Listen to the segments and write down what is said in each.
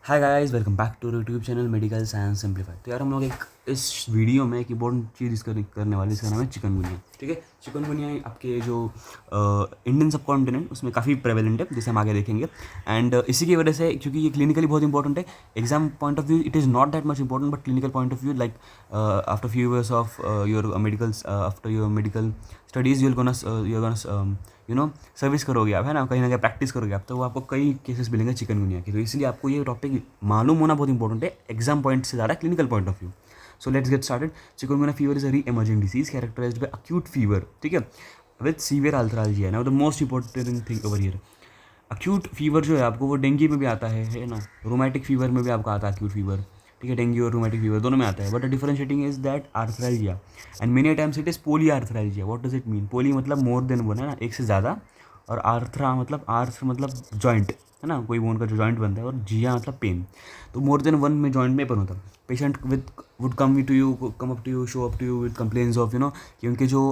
Hi guys, welcome back to YouTube channel medical science simplified. तो यार हम लोग एक इस वीडियो में एक इम्पोर्टेंट चीज़ करने वाले, इसका नाम है चिकनगुनिया। ठीक है, चिकनगुनिया आपके जो इंडियन सब कॉन्टिनेंट उसमें काफ़ी प्रेवलेंट है, जिसे हम आगे देखेंगे। एंड इसी की वजह से, क्योंकि ये क्लिनिकली बहुत इंपॉर्टेंट है, exam point of view it is not that much important, but clinical point of view like after few years of your medicals, after your medical studies you're gonna service करोगे आप, है ना, कहीं ना कहीं practice करोगे आप, तो वो आपको कई केसेस मिलेंगे चिकनगुनिया के। तो इसलिए आपको ये टॉपिक मालूम होना बहुत इंपॉर्टेंट है, एग्जाम पॉइंट से ज़्यादा clinical point of view. So let's get started. Chikungunya fever is a re emerging disease characterized by acute fever, ठीक है, with severe arthralgia. Now the most important thing over here, acute fever जो है आपको वो dengue में भी आता है ना, रोमैटिक फीवर में भी आपको आता है अक्यूट फीवर। ठीक है, डेंगू और रोमैटिक फीवर दोनों में आता है, but differentiating is that arthralgia and many times it is poly arthralgia. What does it mean? Poly मतलब मोर देन वन, है ना, एक से ज़्यादा, और आर्थरा मतलब आर्थ मतलब जॉइंट, है ना, कोई बोन का जो जॉइंट बनता है, और जिया मतलब पेन। तो मोर देन वन में जॉइंट में पेन होता है। Patient with would come up to you, show up to you with complains of कि उनके जो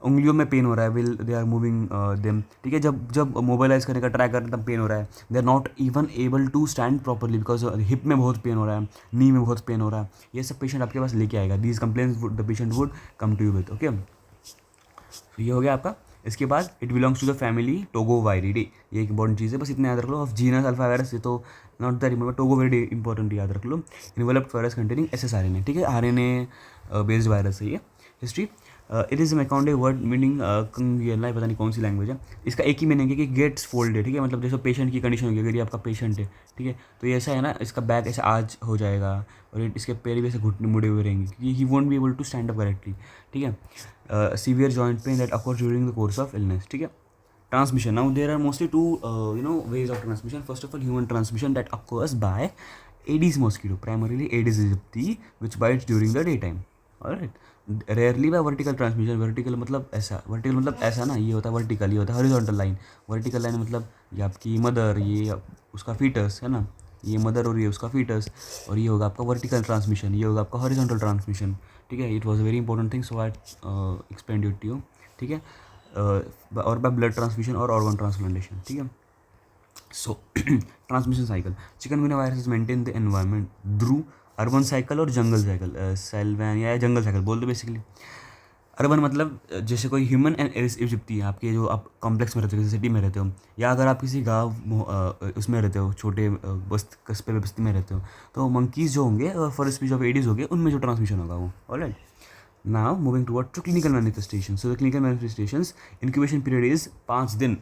उंगलियों में पेन हो रहा है, will they are moving them. ठीक है, जब जब मोबाइलाइज करने का ट्राई करते हैं तब पेन हो रहा है। They are not even able to stand properly because hip में बहुत पेन हो रहा है, नी में बहुत पेन हो रहा है। ये सब पेशेंट आपके पास लेके आएगा। These complaints the patient would come to you with. Okay, तो ये हो गया आपका। इसके बाद it belongs to the family Togaviridae. ये एक इंपॉर्टेंट चीज़ है, बस इतना याद रख लो। ऑफ जीनस अल्फा वायरस, ये तो not that important, Togaviridae important याद रख लो। इन्वेलप्ड वायरस कंटेनिंग SSRNA, ठीक है, RNA बेस्ड वायरस है ये। History, it is Makonde word meaning कंगियला, पता नहीं कौन सी लैंग्वेज है। इसका एक ही मीनिंग है कि गेट्स फोल्डेड, ठीक है, मतलब जैसे पेशेंट की कंडीशन होगी, अगर ये आपका पेशेंट है, ठीक है, तो ये ऐसा है ना, इसका बैक ऐसे आज हो जाएगा और इसके पैर भी ऐसे घुटने मुड़े हुए रहेंगे, क्योंकि he won't be able to stand up correctly. ठीक है, severe joint pain that occurs during the course of illness. ठीक है, transmission. Now there are mostly two ways of transmission. First of all, human transmission that occurs by Aedes mosquito, primarily Aedes aegypti, which bites during the daytime. Alright, rarely bye vertical transmission. Vertical मतलब ऐसा, vertical मतलब ऐसा ना, ये होता है vertical, ये होता है हॉरिजॉन्टल लाइन। वर्टिकल लाइन मतलब ये आपकी मदर, ये उसका फीटस, है ना, ये मदर और ये उसका फीटस, और ये होगा आपका वर्टिकल ट्रांसमिशन, ये होगा आपका हॉरिजॉन्टल ट्रांसमिशन। ठीक है, it was a very important thing, so I explain it to you. ठीक है, और बाय ब्लड ट्रांसमिशन और ऑर्गन ट्रांसप्लांटेशन। ठीक है, so transmission cycle, chikungunya virus is maintain the environment through urban cycle और jungle cycle, सेल्वैन या जंगल cycle बोल दो बेसिकली। अर्बन मतलब जैसे कोई ह्यूमन एंड इजिप्टी, आपके जो आप कॉम्प्लेक्स में रहते हो, किसी सिटी में रहते हो, या अगर आप किसी गाँव उसमें रहते हो, छोटे कस्बे बस्ती में रहते हो, तो मंकीज़ जो होंगे और फॉर स्पीच ऑफ एडीज होंगे, उनमें जो ट्रांसमिशन होगा वो। Alright, now moving toward to clinical manifestation. So the clinical manifestations, incubation period is 5 दिन,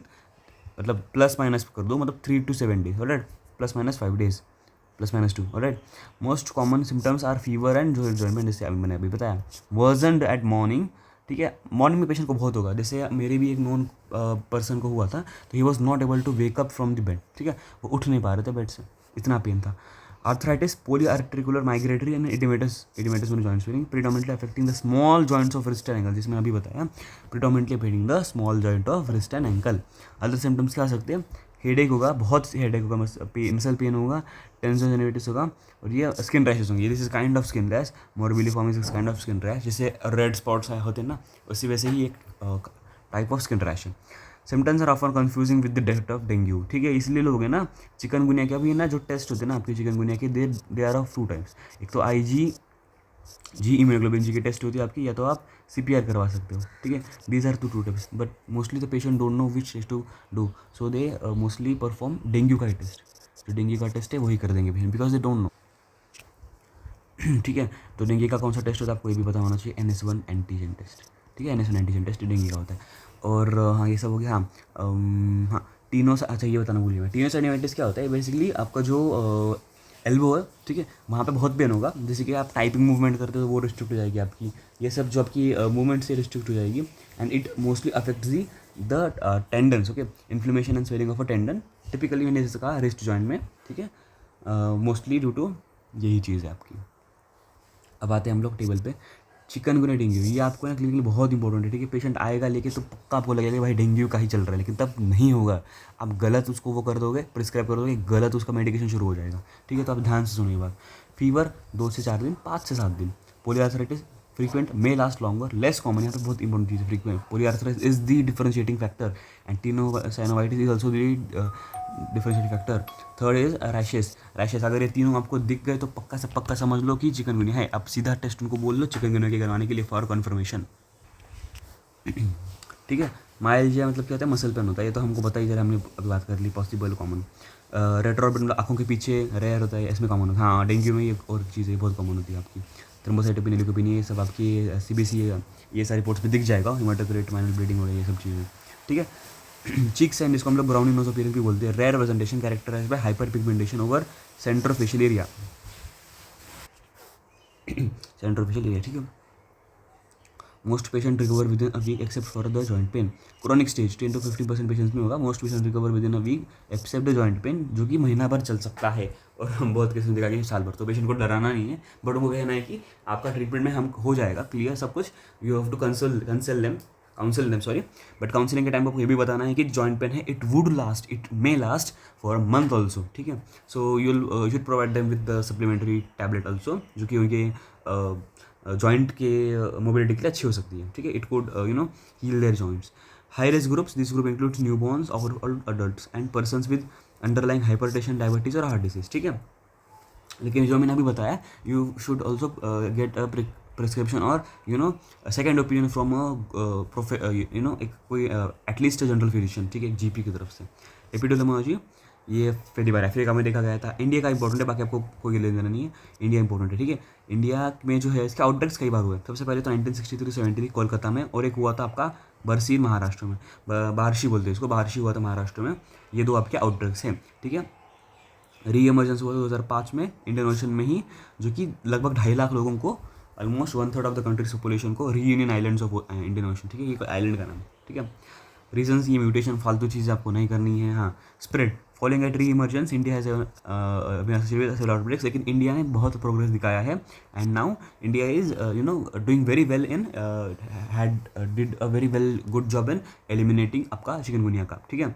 मतलब प्लस माइनस कर दो, मतलब 3 to 7 days। Alright, +-5 days, +-2। Alright, most common symptoms are fever and joint pain, जैसे अभी मैंने अभी बताया। वर्जन एट मॉर्निंग, ठीक है, मॉर्निंग में पेशेंट को बहुत होगा। जैसे मेरे भी एक नॉन पर्सन को हुआ था, तो he was not able to wake up from the bed. ठीक है, वो उठ नहीं पा रहे थे बेड से, इतना पेन था। Arthritis, polyarticular migratory and edematous में joint swelling, predominantly affecting the small joints of wrist and ankle, जिसमें अभी बताया, predominantly affecting the small joint of wrist and ankle। Other symptoms क्या आ सकते हैं? हेडेक होगा, बहुत हेडेक होगा, मसल पेन होगा, टेंसोजेनिटिस होगा, और ये स्किन रैशेस होंगे। This is kind of skin rash, morbilliform is kind of skin rash, जैसे रेड स्पॉट्स होते हैं ना, उसी वैसे ही एक टाइप ऑफ स्किन रैश है। Symptoms are often confusing with the death of dengue. ठीक है, इसलिए लोग हैं ना, चिकनगुनिया के अभी ना जो टेस्ट होते हैं ना आपके चिकनगुनिया के, दे आर ऑफ 2 टाइप्स। एक तो जी इम्यूनोग्लोबिन जी की टेस्ट होती है आपकी, या तो आप CPR करवा सकते हो। ठीक है, these are two types, but mostly the patient don't know which test to do, so they mostly perform dengue का टेस्ट। जो डेंगू का टेस्ट है वही कर देंगे patient, because they don't know. ठीक है, तो डेंगू का कौन सा टेस्ट होता है आपको ये भी पता होना चाहिए, NS1 एंटीजन टेस्ट। ठीक है, NS1 एंटीजन टेस्ट डेंगू का होता है। और हाँ, ये सब हो गया। हाँ, हाँ, टीनो, अच्छा ये बताना भूलिए मैं, टीनोसाइडियाइटिस क्या होता है? बेसिकली आपका जो एल्बो है, ठीक है, वहाँ पे बहुत पेन होगा। जैसे कि आप टाइपिंग मूवमेंट करते हो तो वो रिस्ट्रिक्ट हो जाएगी आपकी, ये सब जो आपकी मूवमेंट से रिस्ट्रिक्ट हो जाएगी। And it mostly affects the tendons. Okay, inflammation and swelling of a tendon, typically मैंने जैसे कहा रिस्ट जॉइंट में। ठीक है, मोस्टली ड्यू टू यही चीज़ है आपकी। अब आते हैं हम लोग टेबल पे, चिकनगुनिया डेंगू, ये आपको ना क्लिनिकली बहुत इंपॉर्टेंट है। ठीक है, पेशेंट आएगा लेके तो पक्का आपको लगेगा कि भाई डेंगू का ही चल रहा है, लेकिन तब नहीं होगा। आप गलत उसको वो कर दोगे, प्रिस्क्राइब कर दोगे, गलत उसका मेडिकेशन शुरू हो जाएगा। ठीक है, तो आप ध्यान से सुनिए बात। फीवर 2 से 4 दिन, 5 से 7 दिन। Polyarthritis frequent, may last longer, less common. यहाँ पे बहुत इंपॉर्टेंट चीज़ है, frequent. Polyarthritis is the differentiating factor and tenosynovitis is also the differentiating factor. Third is rashes. Rashes अगर ये तीनों आपको दिख गए तो पक्का से पक्का समझ लो कि चिकनगुनिया है। आप सीधा टेस्ट उनको बोल लो चिकनगुनिया के करवाने के लिए फॉर कन्फर्मेशन। ठीक है। माइल्जिया मतलब क्या होता है, मसल पेन होता है, ये तो हमको पता ही चला, हमने अभी बात कर ली। पॉसिबल कॉमन रेट्रोबिट मतलब आँखों के पीछे रेयर होता है, इसमें कॉमन होता है। हाँ, डेंगू में ये और चीज़ें बहुत कॉमन होती है आपकी। थ्रोम्बोसाइटोपेनिया, ल्यूकोपेनिया, ये सब आपकी सीबीसी ये सारे रिपोर्ट्स में दिख जाएगा। हेमाटोक्रेट, माइनर ब्लीडिंग वगैरह ये सब चीज़ें। ठीक है। चीक्स एंड इसको हम लोग ब्राउनी नोज अपीयरेंस भी बोलते हैं। Rare presentation characterized by hyper pigmentation over centrofacial area. Centrofacial area, ठीक है। Most patient recover within a week except for the joint pain. Chronic stage 10 to 50% patients में होगा। Most patient recover within a week except the joint pain, जो कि महीना भर चल सकता है और हम बहुत केस में देखा कि साल भर। तो पेशेंट को डराना नहीं है, बट उनको कहना है कि आपका ट्रीटमेंट में हम हो जाएगा क्लियर सब कुछ। You have to counsel them sorry. But counselling के टाइम आपको ये भी बताना है कि जॉइंट पेन है, it would last, it may last for a month also. ठीक है। So you should provide them with the supplementary tablet also, जो कि उनके जॉइंट के मोबिलिटी के लिए अच्छी हो सकती है। ठीक है। It could heal their joints. High risk groups, this group includes newborns और adults and persons with underlying hypertension, diabetes और हार्ट डिसीज। ठीक है। लेकिन जो मैंने अभी बताया, you should also get a prescription और सेकेंड ओपिनियन फ्रॉम एक कोई एटलीस्ट जनरल फिजिशियन। ठीक है, एक जीपी की तरफ से। एपिडेमियोलॉजी ये पहली बार अफ्रीका में देखा गया था। इंडिया का इंपॉर्टेंट है, बाकी आपको कोई लेना देना नहीं है। इंडिया इंपॉर्टेंट है। ठीक है। इंडिया में जो है इसके आउटब्रेक्स कई बार हुए। सबसे पहले तो 1963-73 कोलकाता में, और एक हुआ था आपका बरसीन महाराष्ट्र में, बारशी बोलते हैं इसको, बारशी हुआ था महाराष्ट्र में। ये दो आपके आउटब्रेक्स हैं। ठीक है। री एमरजेंस हुआ 2005 में इंडियन ओशन में ही, जो कि लगभग 2.5 लाख लोगों को, almost 1/3 of the country's population को, Reunion islands of Indian ocean. ठीक है, ये आइलैंड का नाम है। ठीक है। रीजन्स, ये म्यूटेशन फालतू चीज़ें आपको नहीं करनी है। हाँ, स्प्रेड फॉलोइंग एट री emergence India has several outbreaks, लेकिन इंडिया ने बहुत प्रोग्रेस दिखाया है। And now India is doing very well in did a very well good job in eliminating आपका चिकनगुनिया का। ठीक है।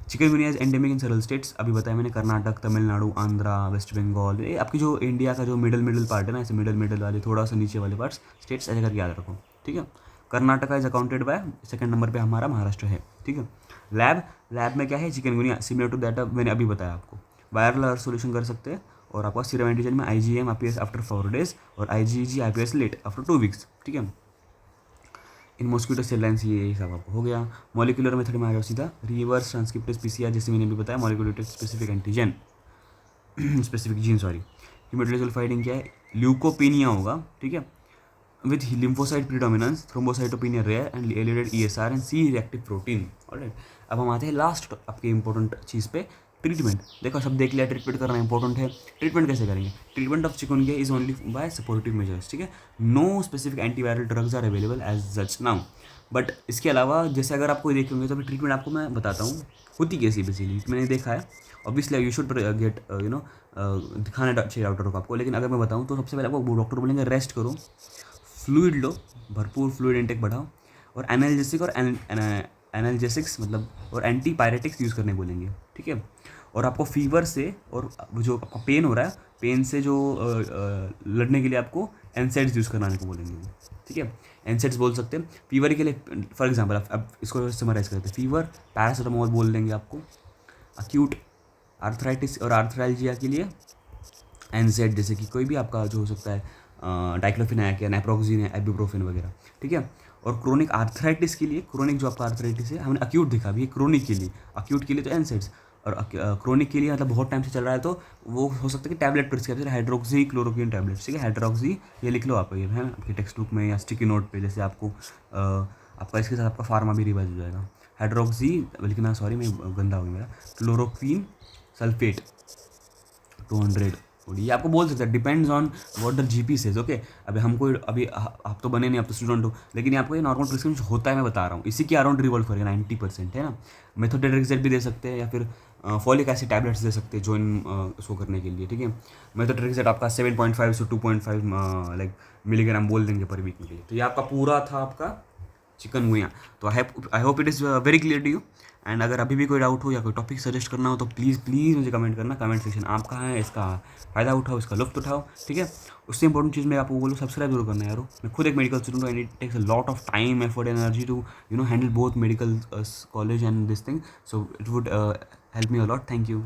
Chikungunya is endemic in several states, अभी बताया मैंने, कर्नाटक, तमिलनाडु, आंध्रा, वेस्ट बंगाल। ये आपकी जो इंडिया का जो मिडल पार्ट है ना, ऐसे मिडल वाले थोड़ा सा नीचे वाले पार्ट्स स्टेट्स ऐसे करके याद रखो। ठीक है। Karnataka is accounted by, second number पे हमारा महाराष्ट्र है। ठीक है। लैब में क्या है, चिकनगुनिया सिमिलर टू दैट मैंने अभी बताया आपको। वायरल सोल्यूशन कर सकते हैं, और आपका सीरम एंटीजन में IgM अपीयर्स आफ्टर 4 days और IgG appears late after 2 weeks। ठीक है। इन मॉस्किटो सेल लाइन्स, ये सब आपको हो गया। मॉलिकुलर मेथड में आ गया सीधा, रिवर्स ट्रांसक्रिप्टेज PCR, जैसे मैंने भी बताया, molecular specific antigen specific gene sorry. Haematological fighting क्या है, ल्यूकोपेनिया होगा। ठीक है। with lymphocyte predominance, thrombocytopenia rare and elevated ESR and C reactive protein। Alright, अब हम आते हैं लास्ट आपके इंपॉर्टेंट चीज़ पे, ट्रीटमेंट। देखो सब देख लिया, ट्रीटमेंट करना इंपॉर्टेंट है। ट्रीटमेंट कैसे करेंगे, treatment of chikungunya is only by supportive measures. ठीक है। No specific antiviral drugs are available as such now. But इसके अलावा जैसे अगर आपको देखेंगे तो अभी ट्रीटमेंट आपको मैं बताता हूँ होती कैसी बेसिकली, मैंने देखा है। ऑब्वियसली यू शुड गेट दिखाना चाहिए डॉक्टर को आपको, लेकिन अगर मैं बताऊँ तो सबसे पहले आपको डॉक्टर बोलेंगे रेस्ट करो, फ्लूइड लो, भरपूर फ्लूइड इंटेक बढ़ाओ, और एनाल्जेसिक और एनाल्जेसिक्स मतलब और एंटीपायरेटिक्स यूज़ करने बोलेंगे। ठीक है। और आपको फीवर से और जो आपका पेन हो रहा है, पेन से जो लड़ने के लिए आपको एनसेड्स यूज़ कराने को बोलेंगे। ठीक है। एनसेड्स बोल सकते हैं फीवर के लिए। फॉर एग्जांपल अब इसको समराइज करते हैं, फीवर पैरासीटामोल बोल देंगे आपको। अक्यूट आर्थराइटिस और आर्थराइल्जिया के लिए एनसेड, जैसे कि कोई भी आपका जो हो सकता है, डाइक्लोफिनाक या नेप्रोक्सिन है, इबुप्रोफेन वगैरह। ठीक है। और क्रोनिक आर्थराइटिस के लिए, क्रोनिक जो आपका आर्थराइटिस है, हमने अक्यूट देखा, अभी क्रोनिक के लिए, अक्यूट के लिए तो एनसेड्स, और क्रोनिक के लिए मतलब बहुत टाइम से चल रहा है तो वो हो सकता है कि tablet prescribe, hydroxy chloroquine tablets. ठीक है। हाइड्रोक्सी ये लिख लो आप, ये है आपके टेक्स्ट बुक में या स्टिकी नोट पे, जैसे आपको आपका इसके साथ आपका फार्मा भी रिवाइज हो जाएगा। हाइड्रोक्सी लिखना, सॉरी मैं गंदा हो गया मेरा, क्लोरोक्विन सल्फेट 200, ये आपको बोल सकते हैं, depends on what the GP says. Okay, अभी हमको अभी आप तो बने नहीं, आप तो स्टूडेंट हो, लेकिन आपको ये नॉर्मल प्रिस्क्रिप्शन होता है, मैं बता रहा हूँ, इसी के अराउंड रिवॉल्व करेगा 90% है ना। मेथोट्रेक्सेट भी दे सकते हैं, या फिर फॉलिक एसिड टैबलेट्स दे सकते हैं जॉइन उसको करने के लिए। ठीक है। मेथोट्रेक्सेट आपका 7.5 से 2.5 लाइक मिलीग्राम बोल देंगे पर वीक के लिए। तो ये आपका पूरा था आपका चिकनगुनिया। तो I hope it is very clear to you. And अगर अभी भी कोई डाउट हो या कोई टॉपिक सजेस्ट करना हो तो प्लीज़ मुझे कमेंट करना, कमेंट सेक्शन आपका है, इसका फ़ायदा उठाओ, इसका लुफ्त उठाओ। ठीक है। उससे इंपॉर्टेंट चीज़ मैं आपको बोलूँ, सब्सक्राइब जरूर करना यारो। मैं खुद एक मेडिकल स्टूडेंट हूँ, and it takes a lot of time, effort, energy to handle both medical college and this thing. So it would help me a lot, thank you.